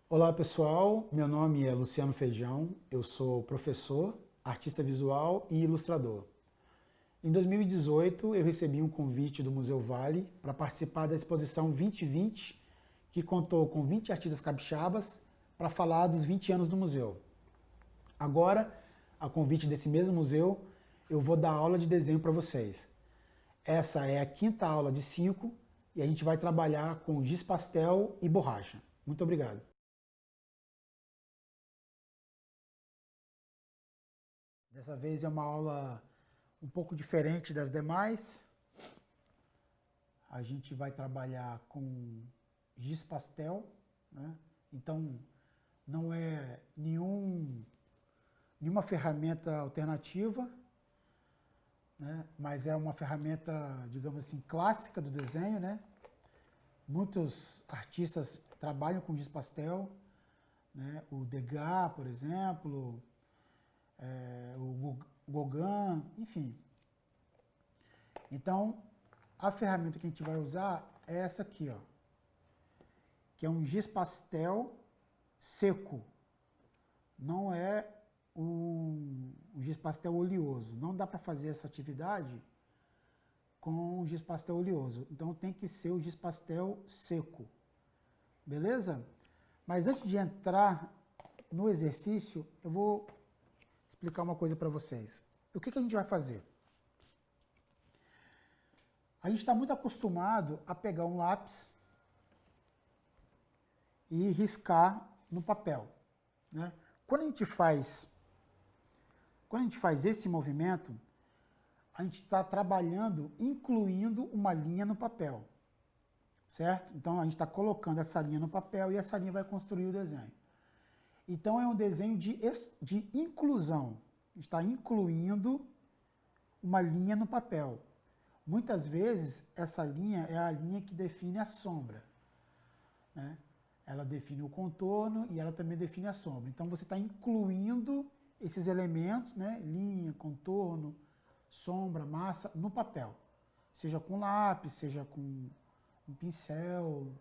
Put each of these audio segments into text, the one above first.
Olá pessoal, meu nome é Luciano Feijão, eu sou professor, artista visual e ilustrador. Em 2018 eu recebi um convite do Museu Vale para participar da exposição 2020, que contou com 20 artistas capixabas para falar dos 20 anos do museu. Agora, a convite desse mesmo museu, eu vou dar aula de desenho para vocês. Essa é a quinta aula de 5 e a gente vai trabalhar com giz pastel e borracha. Muito obrigado. Dessa vez é uma aula um pouco diferente das demais. A gente vai trabalhar com giz pastel, né? Então não é nenhuma ferramenta alternativa, né? Mas é uma ferramenta, digamos assim, clássica do desenho, né? Muitos artistas trabalham com giz pastel, né? O Degas, por exemplo, o Gauguin, enfim. Então, a ferramenta que a gente vai usar é essa aqui, ó, que é um giz pastel seco. Não é um giz pastel oleoso. Não dá para fazer essa atividade com o giz pastel oleoso. Então tem que ser o giz pastel seco. Beleza? Mas antes de entrar no exercício, eu vou explicar uma coisa para vocês. O que a gente vai fazer? A gente está muito acostumado a pegar um lápis e riscar no papel, né? Quando a gente faz esse movimento, a gente está trabalhando, incluindo uma linha no papel, certo? Então a gente está colocando essa linha no papel e essa linha vai construir o desenho. Então é um desenho de inclusão. A gente está incluindo uma linha no papel. Muitas vezes, essa linha é a linha que define a sombra, né? Ela define o contorno e ela também define a sombra. Então, você está incluindo esses elementos, né? Linha, contorno, sombra, massa, no papel. Seja com lápis, seja com um pincel,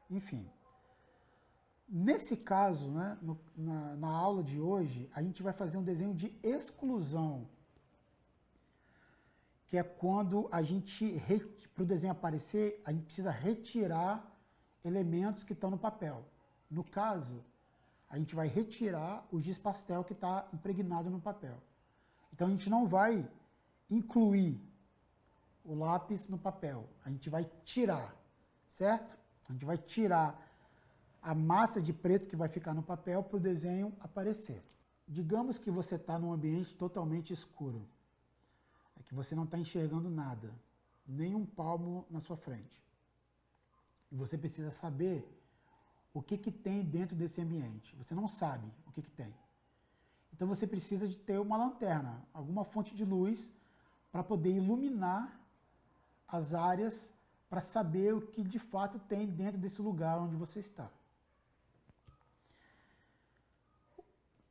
enfim. Nesse caso, né, na aula de hoje, a gente vai fazer um desenho de exclusão, que é quando a gente, para o desenho aparecer, a gente precisa retirar elementos que estão no papel. No caso, a gente vai retirar o giz pastel que está impregnado no papel. Então a gente não vai incluir o lápis no papel, a gente vai tirar, certo? A gente vai tirar a massa de preto que vai ficar no papel para o desenho aparecer. Digamos que você está num ambiente totalmente escuro. É que você não está enxergando nada, nem um palmo na sua frente. E você precisa saber o que tem dentro desse ambiente. Você não sabe o que tem. Então você precisa de ter uma lanterna, alguma fonte de luz, para poder iluminar as áreas, para saber o que de fato tem dentro desse lugar onde você está.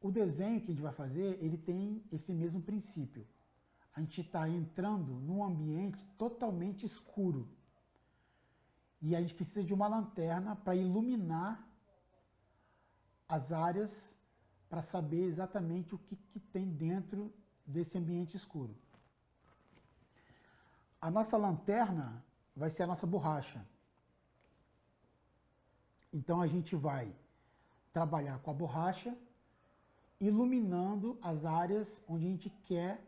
O desenho que a gente vai fazer, ele tem esse mesmo princípio. A gente está entrando num ambiente totalmente escuro. E a gente precisa de uma lanterna para iluminar as áreas, para saber exatamente o que tem dentro desse ambiente escuro. A nossa lanterna vai ser a nossa borracha. Então a gente vai trabalhar com a borracha, iluminando as áreas onde a gente quer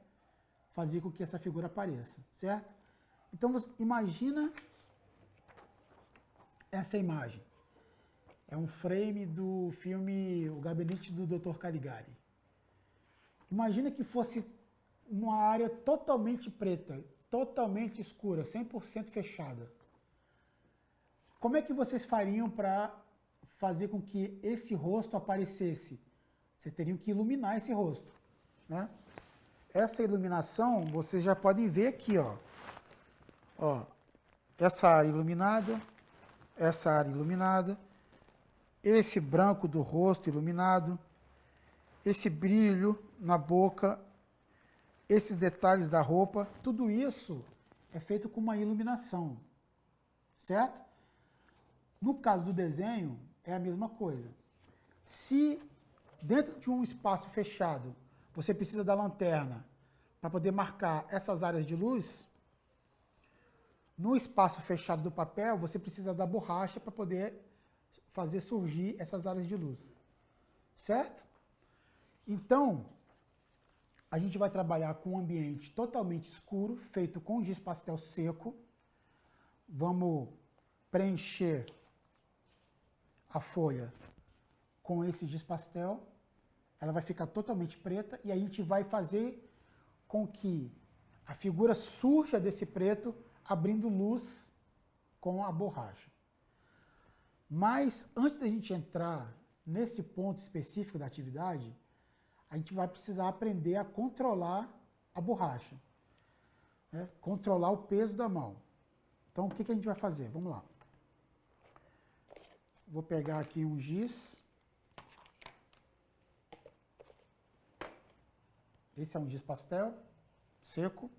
fazer com que essa figura apareça, certo? Então, você imagina essa imagem. É um frame do filme O Gabinete do Dr. Caligari. Imagina que fosse uma área totalmente preta, totalmente escura, 100% fechada. Como é que vocês fariam para fazer com que esse rosto aparecesse? Vocês teriam que iluminar esse rosto, né? Essa iluminação, vocês já podem ver aqui, ó. Ó, essa área iluminada, essa área iluminada, esse branco do rosto iluminado, esse brilho na boca, esses detalhes da roupa, tudo isso é feito com uma iluminação, certo? No caso do desenho, é a mesma coisa. Se dentro de um espaço fechado você precisa da lanterna para poder marcar essas áreas de luz, no espaço fechado do papel você precisa da borracha para poder fazer surgir essas áreas de luz, certo? Então, a gente vai trabalhar com um ambiente totalmente escuro, feito com giz pastel seco. Vamos preencher a folha com esse giz pastel. Ela vai ficar totalmente preta e a gente vai fazer com que a figura surja desse preto, abrindo luz com a borracha. Mas antes da gente entrar nesse ponto específico da atividade, a gente vai precisar aprender a controlar a borracha, né? Controlar o peso da mão. Então, o que a gente vai fazer? Vamos lá. Vou pegar aqui um giz. Esse é um giz pastel seco.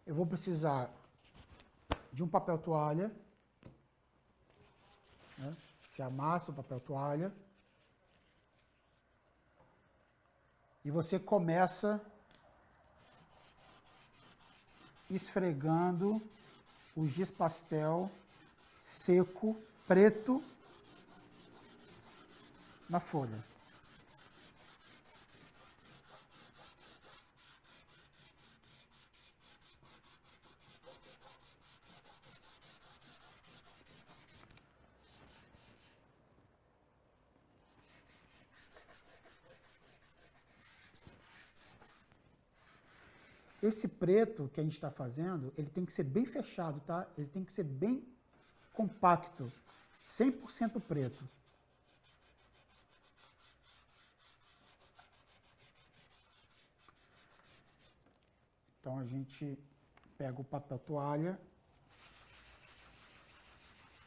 Eu vou precisar de um papel toalha, né? Você amassa o papel toalha e você começa esfregando o giz pastel seco, preto, na folha. Esse preto que a gente está fazendo, ele tem que ser bem fechado, tá? Ele tem que ser bem compacto, 100% preto. Então a gente pega o papel toalha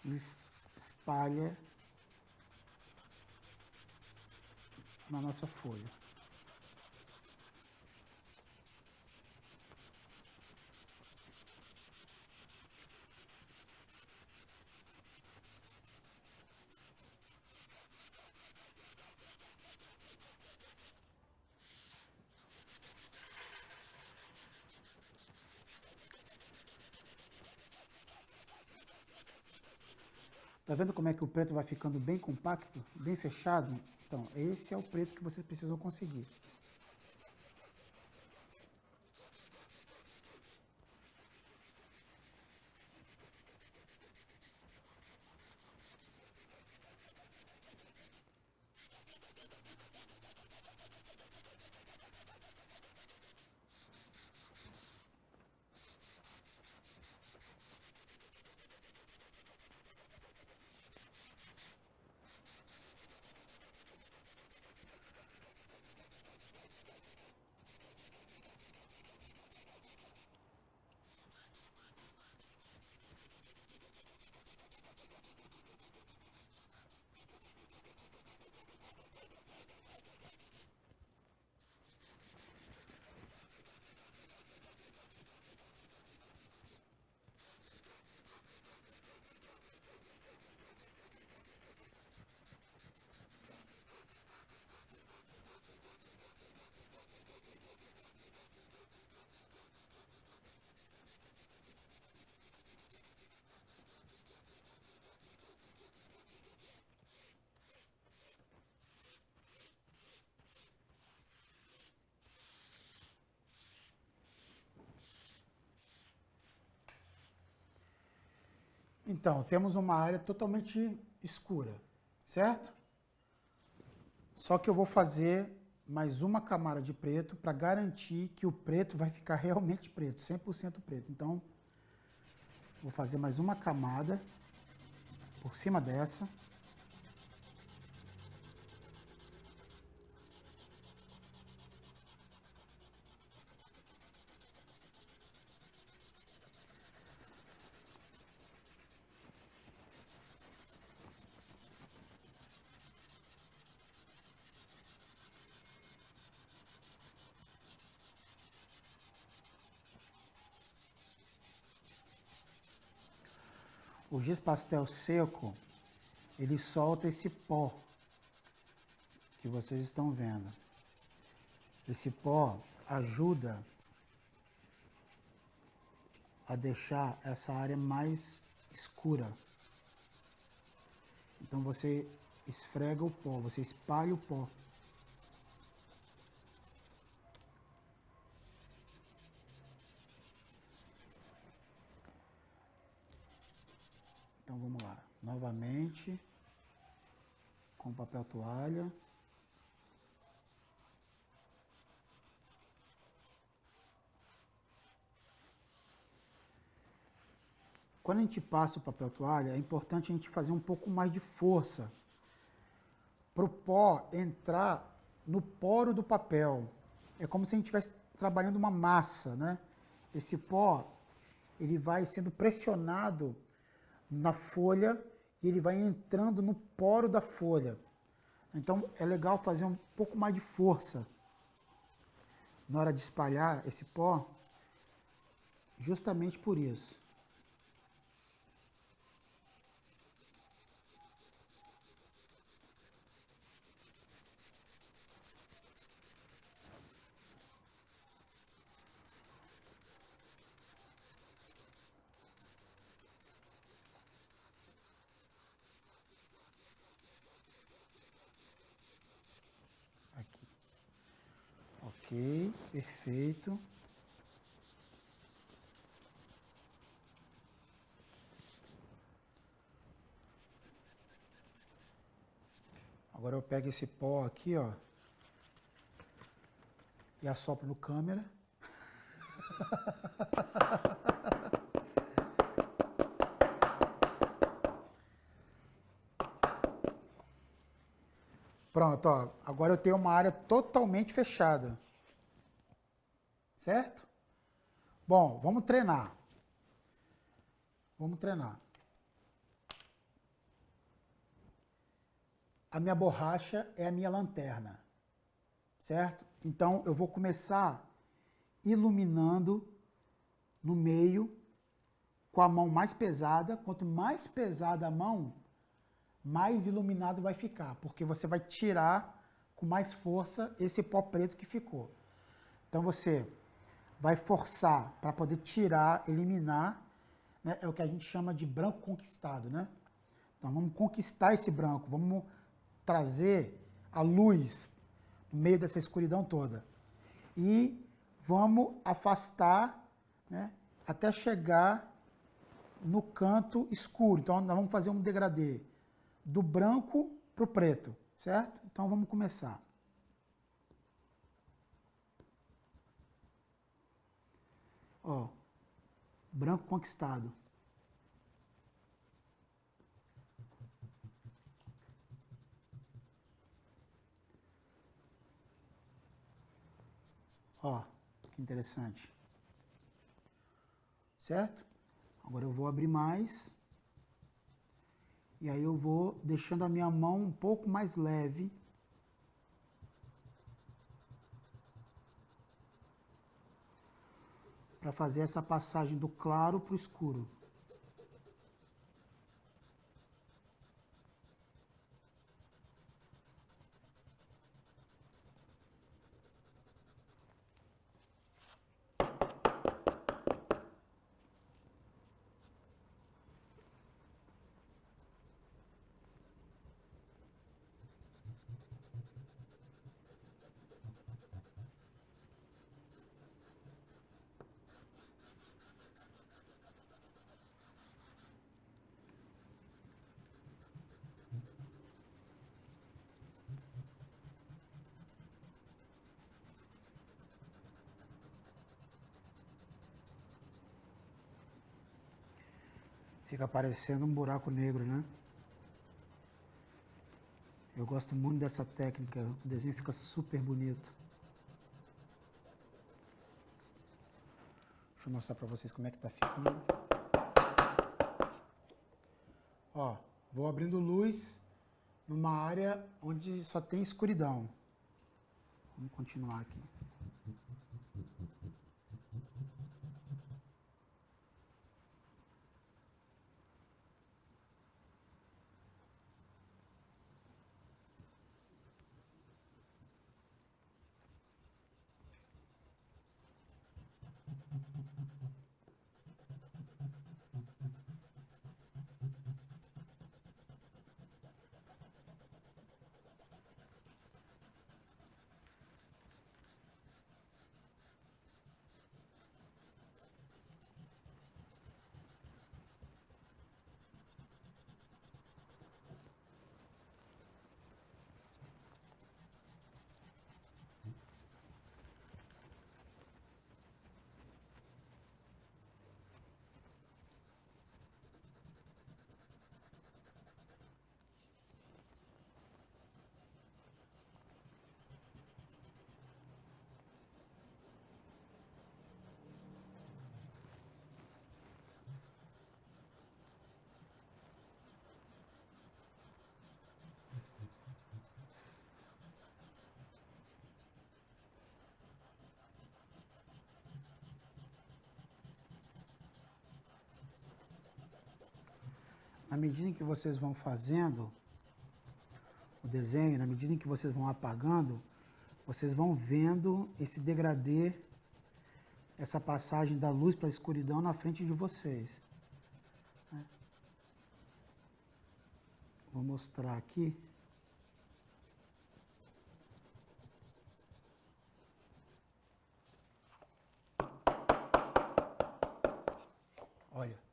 e espalha na nossa folha. Tá vendo como é que o preto vai ficando bem compacto, bem fechado? Então, esse é o preto que vocês precisam conseguir. Então, temos uma área totalmente escura, certo? Só que eu vou fazer mais uma camada de preto para garantir que o preto vai ficar realmente preto, 100% preto. Então, vou fazer mais uma camada por cima dessa. O giz pastel seco, ele solta esse pó que vocês estão vendo. Esse pó ajuda a deixar essa área mais escura. Então você esfrega o pó, você espalha o pó. Então vamos lá, novamente, com papel toalha. Quando a gente passa o papel toalha, é importante a gente fazer um pouco mais de força para o pó entrar no poro do papel. É como se a gente estivesse trabalhando uma massa, né? Esse pó, ele vai sendo pressionado na folha e ele vai entrando no poro da folha. Então é legal fazer um pouco mais de força na hora de espalhar esse pó, justamente por isso. Aqui. Ok, perfeito. Agora eu pego esse pó aqui, ó, e assopro no câmera. Pronto, ó, agora eu tenho uma área totalmente fechada. Certo? Bom, vamos treinar. Vamos treinar. A minha borracha é a minha lanterna. Certo? Então eu vou começar iluminando no meio com a mão mais pesada. Quanto mais pesada a mão, mais iluminado vai ficar, porque você vai tirar com mais força esse pó preto que ficou. Então você vai forçar para poder tirar, eliminar, né? É o que a gente chama de branco conquistado, né? Então vamos conquistar esse branco, vamos trazer a luz no meio dessa escuridão toda. E vamos afastar, né, até chegar no canto escuro. Então nós vamos fazer um degradê do branco para o preto, certo? Então vamos começar. Ó, branco conquistado. Ó, que interessante. Certo? Agora eu vou abrir mais. E aí eu vou deixando a minha mão um pouco mais leve. Para fazer essa passagem do claro para o escuro. Fica parecendo um buraco negro, né? Eu gosto muito dessa técnica, o desenho fica super bonito. Deixa eu mostrar pra vocês como é que tá ficando. Ó, vou abrindo luz numa área onde só tem escuridão. Vamos continuar aqui. À medida em que vocês vão fazendo o desenho, na medida em que vocês vão apagando, vocês vão vendo esse degradê, essa passagem da luz para a escuridão na frente de vocês. Vou mostrar aqui. Olha.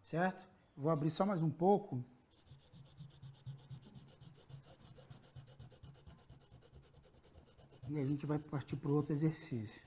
Certo? Vou abrir só mais um pouco. E a gente vai partir para o outro exercício.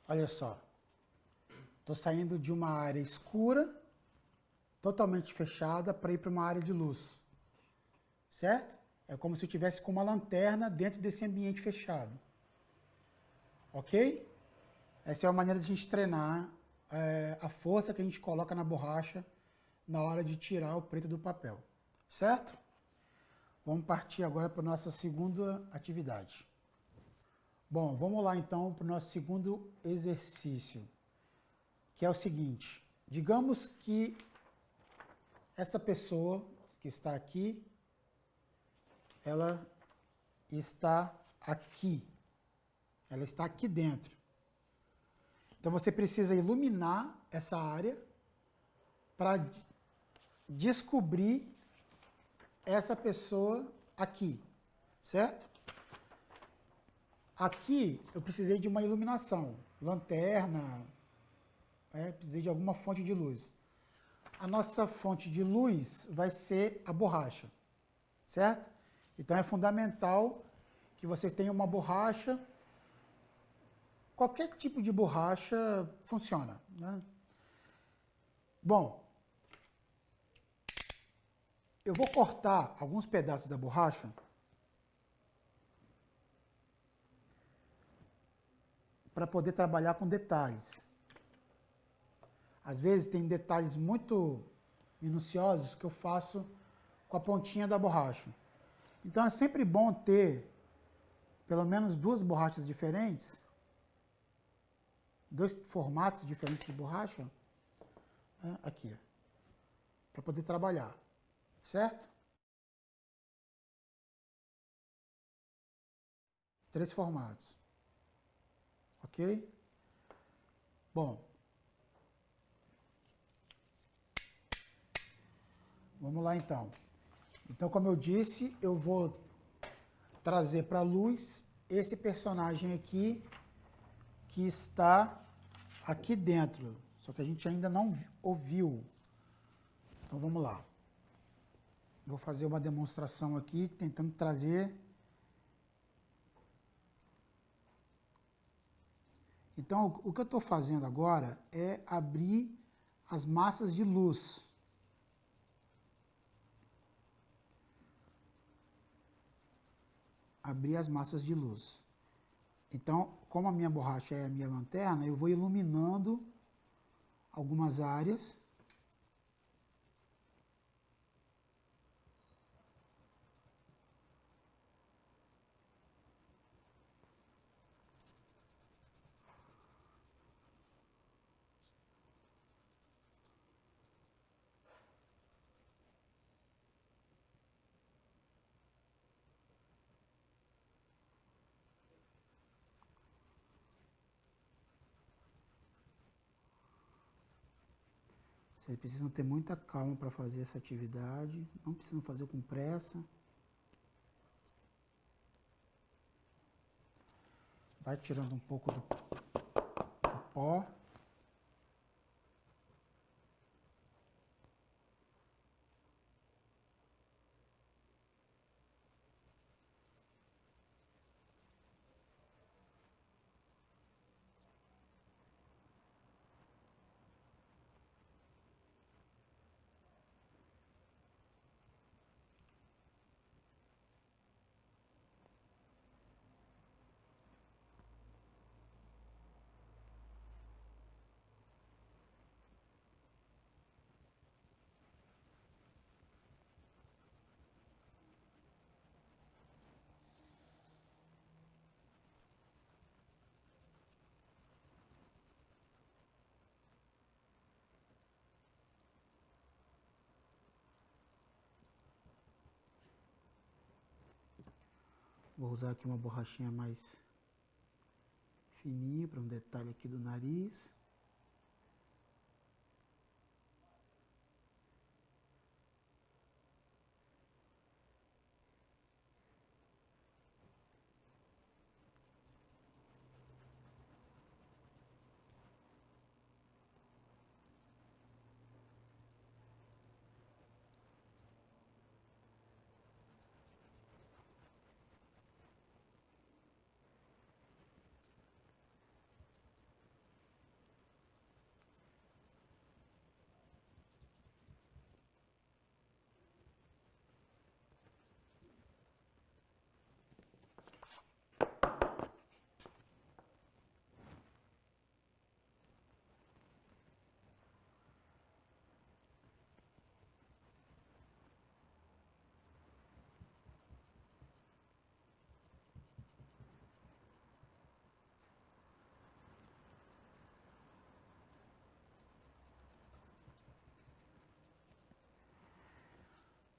Olha só, estou saindo de uma área escura, totalmente fechada, para ir para uma área de luz, certo? É como se eu estivesse com uma lanterna dentro desse ambiente fechado, ok? Essa é uma maneira de a gente treinar a força que a gente coloca na borracha na hora de tirar o preto do papel, certo? Vamos partir agora para a nossa segunda atividade. Bom, vamos lá então para o nosso segundo exercício, que é o seguinte. Digamos que essa pessoa que está aqui, ela está aqui. Ela está aqui dentro. Então você precisa iluminar essa área para descobrir essa pessoa aqui, certo? Aqui eu precisei de uma iluminação, lanterna, precisei de alguma fonte de luz. A nossa fonte de luz vai ser a borracha, certo? Então é fundamental que vocês tenham uma borracha, qualquer tipo de borracha funciona, né? Bom, eu vou cortar alguns pedaços da borracha para poder trabalhar com detalhes. Às vezes tem detalhes muito minuciosos que eu faço com a pontinha da borracha. Então é sempre bom ter pelo menos duas borrachas diferentes, dois formatos diferentes de borracha, aqui, para poder trabalhar, certo? 3 formatos. Ok? Bom, vamos lá então. Então, como eu disse, eu vou trazer para a luz esse personagem aqui que está aqui dentro, só que a gente ainda não ouviu. Então vamos lá. Vou fazer uma demonstração aqui, tentando trazer. Então, o que eu estou fazendo agora é abrir as massas de luz. Abrir as massas de luz. Então, como a minha borracha é a minha lanterna, eu vou iluminando algumas áreas. Vocês precisam ter muita calma para fazer essa atividade, não precisam fazer com pressa. Vai tirando um pouco do pó. Vou usar aqui uma borrachinha mais fininha para um detalhe aqui do nariz.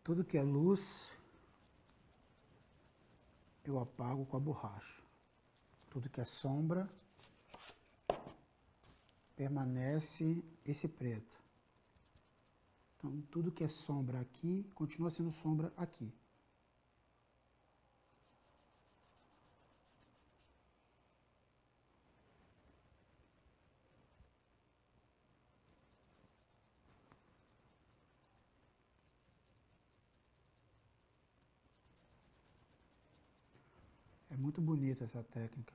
Tudo que é luz, eu apago com a borracha. Tudo que é sombra, permanece esse preto. Então, tudo que é sombra aqui, continua sendo sombra aqui. É muito bonita essa técnica.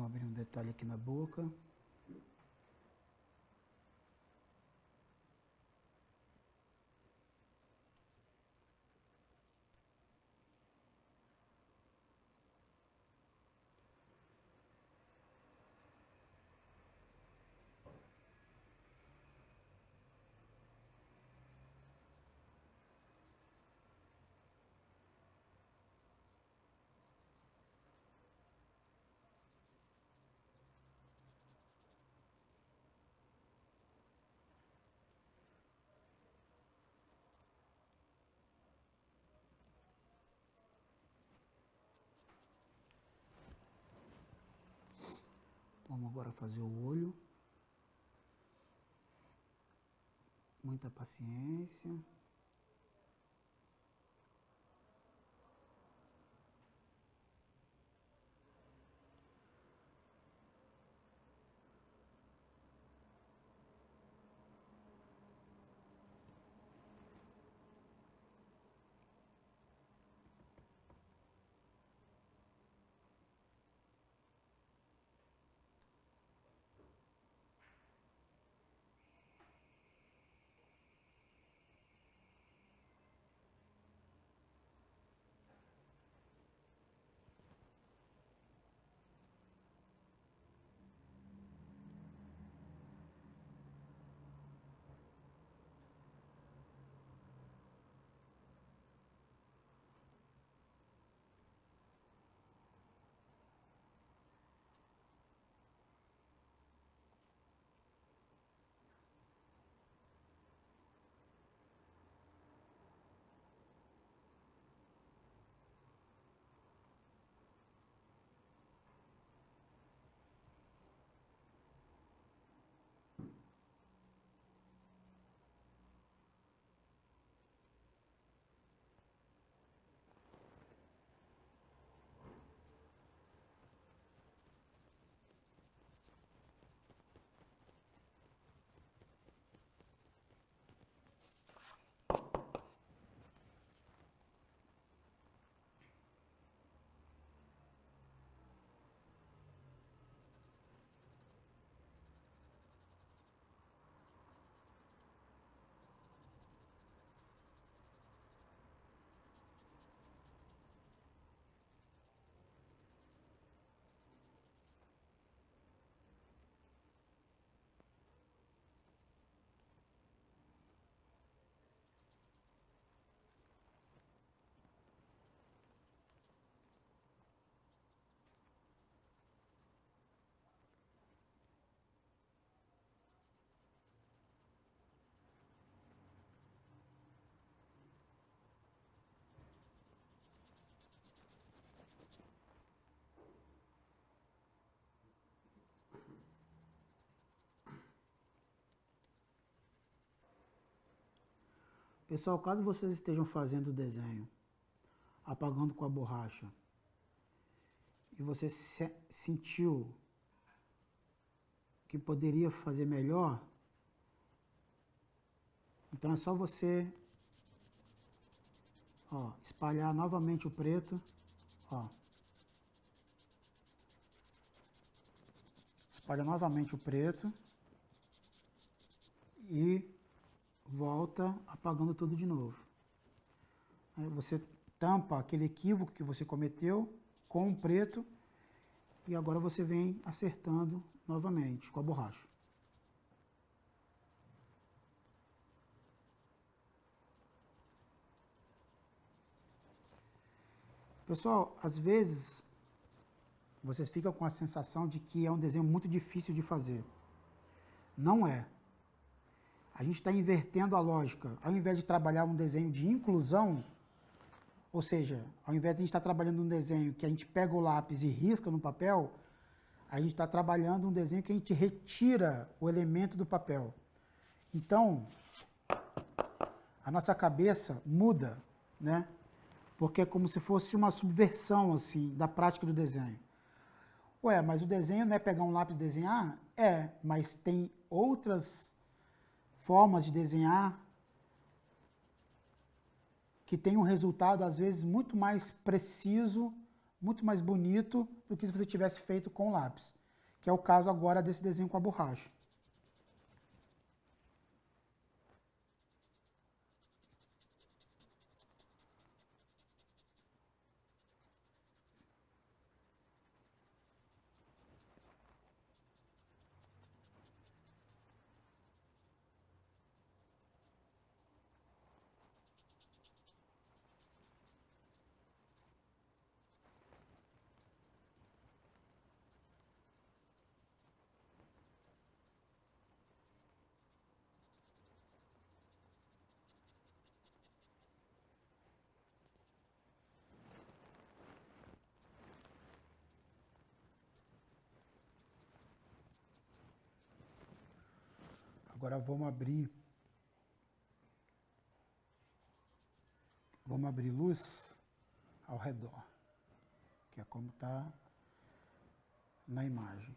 Vou abrir um detalhe aqui na boca. Vamos agora fazer o olho. Muita paciência. Pessoal, caso vocês estejam fazendo o desenho, apagando com a borracha, e você sentiu que poderia fazer melhor, então é só você, ó, espalhar novamente o preto, ó. Espalha novamente o preto e volta apagando tudo de novo. Aí você tampa aquele equívoco que você cometeu com o preto e agora você vem acertando novamente com a borracha. Pessoal, às vezes vocês ficam com a sensação de que é um desenho muito difícil de fazer. Não é. A gente está invertendo a lógica. Ao invés de trabalhar um desenho de inclusão, ou seja, ao invés de a gente estar trabalhando um desenho que a gente pega o lápis e risca no papel, a gente está trabalhando um desenho que a gente retira o elemento do papel. Então, a nossa cabeça muda, né? Porque é como se fosse uma subversão, assim, da prática do desenho. Ué, mas o desenho não é pegar um lápis e desenhar? É, mas tem outras formas de desenhar que tem um resultado, às vezes, muito mais preciso muito mais bonito do que se você tivesse feito com lápis, que é o caso agora desse desenho com a borracha. Agora vamos abrir luz ao redor, que é como está na imagem.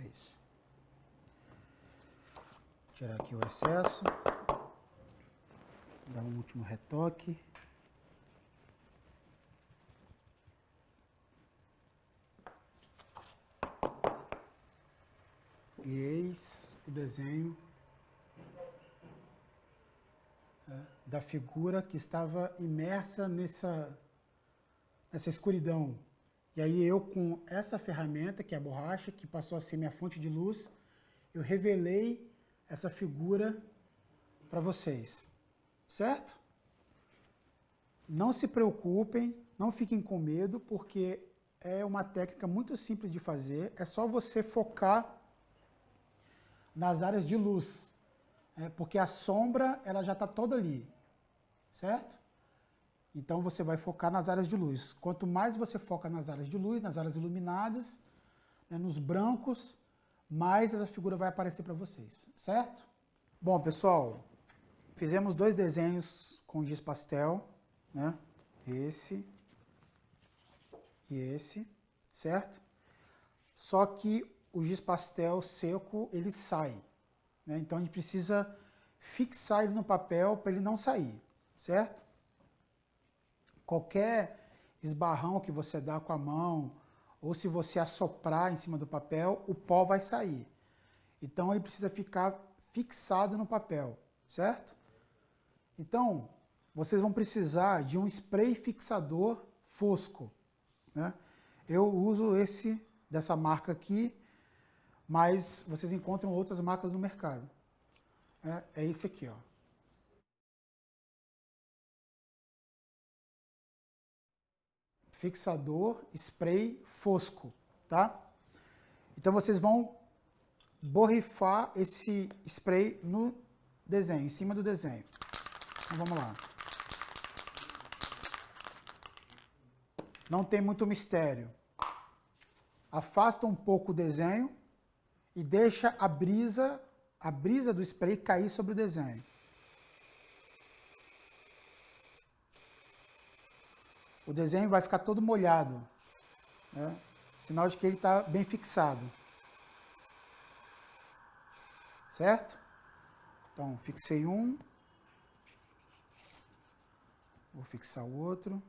É isso. Tirar aqui o excesso. Dar um último retoque. E eis o desenho da figura que estava imersa nessa escuridão. E aí eu, com essa ferramenta, que é a borracha, que passou a ser minha fonte de luz, eu revelei essa figura para vocês, certo? Não se preocupem, não fiquem com medo, porque é uma técnica muito simples de fazer, é só você focar nas áreas de luz, porque a sombra ela já está toda ali, certo? Então você vai focar nas áreas de luz. Quanto mais você foca nas áreas de luz, nas áreas iluminadas, nos brancos, mais essa figura vai aparecer para vocês, certo? Bom, pessoal, fizemos 2 desenhos com giz pastel, né? Esse e esse, certo? Só que o giz pastel seco, ele sai, né? Então a gente precisa fixar ele no papel para ele não sair, certo? Qualquer esbarrão que você dá com a mão, ou se você assoprar em cima do papel, o pó vai sair. Então ele precisa ficar fixado no papel, certo? Então, vocês vão precisar de um spray fixador fosco, né? Eu uso esse dessa marca aqui, mas vocês encontram outras marcas no mercado. É esse aqui, ó. Fixador spray fosco, tá? Então vocês vão borrifar esse spray no desenho, em cima do desenho. Então vamos lá. Não tem muito mistério. Afasta um pouco o desenho e deixa a brisa do spray cair sobre o desenho. O desenho vai ficar todo molhado, né? Sinal de que ele está bem fixado. Certo? Então, fixei um. Vou fixar o outro.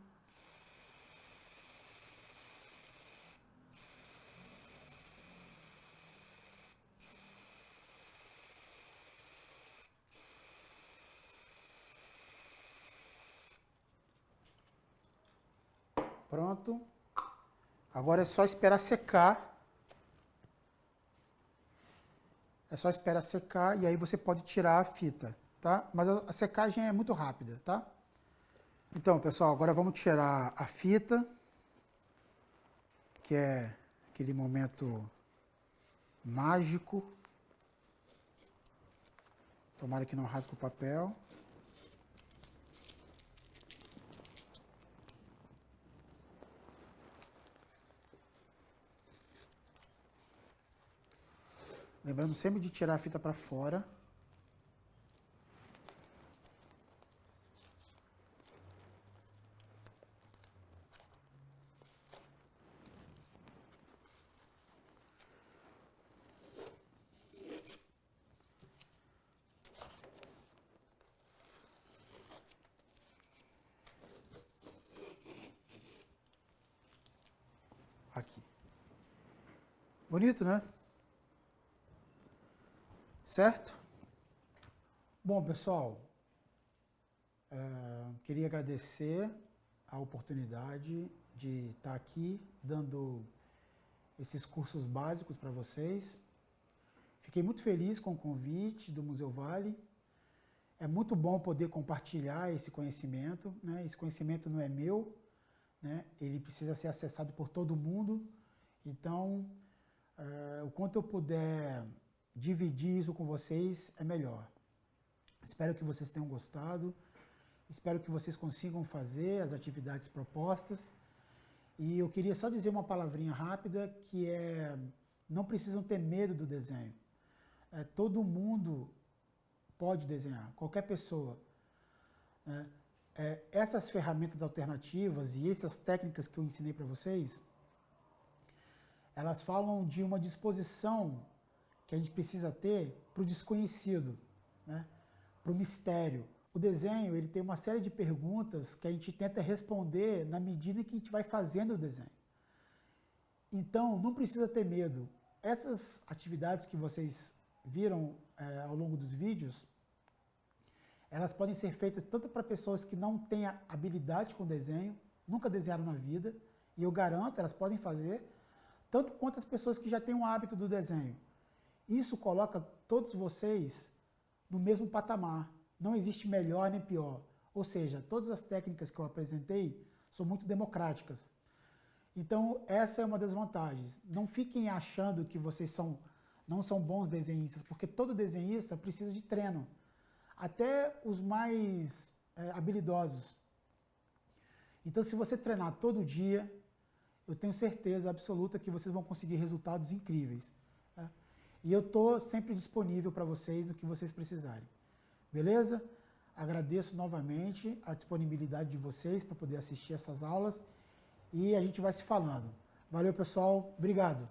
Pronto. Agora é só esperar secar. É só esperar secar e aí você pode tirar a fita, tá? Mas a secagem é muito rápida, tá? Então, pessoal, agora vamos tirar a fita, que é aquele momento mágico. Tomara que não rasgue o papel. Lembrando sempre de tirar a fita para fora. Aqui. Bonito, né? Certo? Bom, pessoal, queria agradecer a oportunidade de estar aqui dando esses cursos básicos para vocês. Fiquei muito feliz com o convite do Museu Vale. É muito bom poder compartilhar esse conhecimento, né? Esse conhecimento não é meu, né? Ele precisa ser acessado por todo mundo. Então, o quanto eu puder dividir isso com vocês é melhor. Espero que vocês tenham gostado, espero que vocês consigam fazer as atividades propostas. E eu queria só dizer uma palavrinha rápida, que é: não precisam ter medo do desenho. Todo mundo pode desenhar, qualquer pessoa. Essas ferramentas alternativas e essas técnicas que eu ensinei para vocês, elas falam de uma disposição que a gente precisa ter para o desconhecido, né? Para o mistério. O desenho, ele tem uma série de perguntas que a gente tenta responder na medida que a gente vai fazendo o desenho. Então, não precisa ter medo. Essas atividades que vocês viram ao longo dos vídeos, elas podem ser feitas tanto para pessoas que não têm habilidade com desenho, nunca desenharam na vida, e eu garanto, elas podem fazer, tanto quanto as pessoas que já têm um hábito do desenho. Isso coloca todos vocês no mesmo patamar. Não existe melhor nem pior. Ou seja, todas as técnicas que eu apresentei são muito democráticas. Então, essa é uma das vantagens. Não fiquem achando que vocês não são bons desenhistas, porque todo desenhista precisa de treino. Até os mais habilidosos. Então, se você treinar todo dia, eu tenho certeza absoluta que vocês vão conseguir resultados incríveis. E eu estou sempre disponível para vocês no que vocês precisarem. Beleza? Agradeço novamente a disponibilidade de vocês para poder assistir essas aulas e a gente vai se falando. Valeu, pessoal. Obrigado.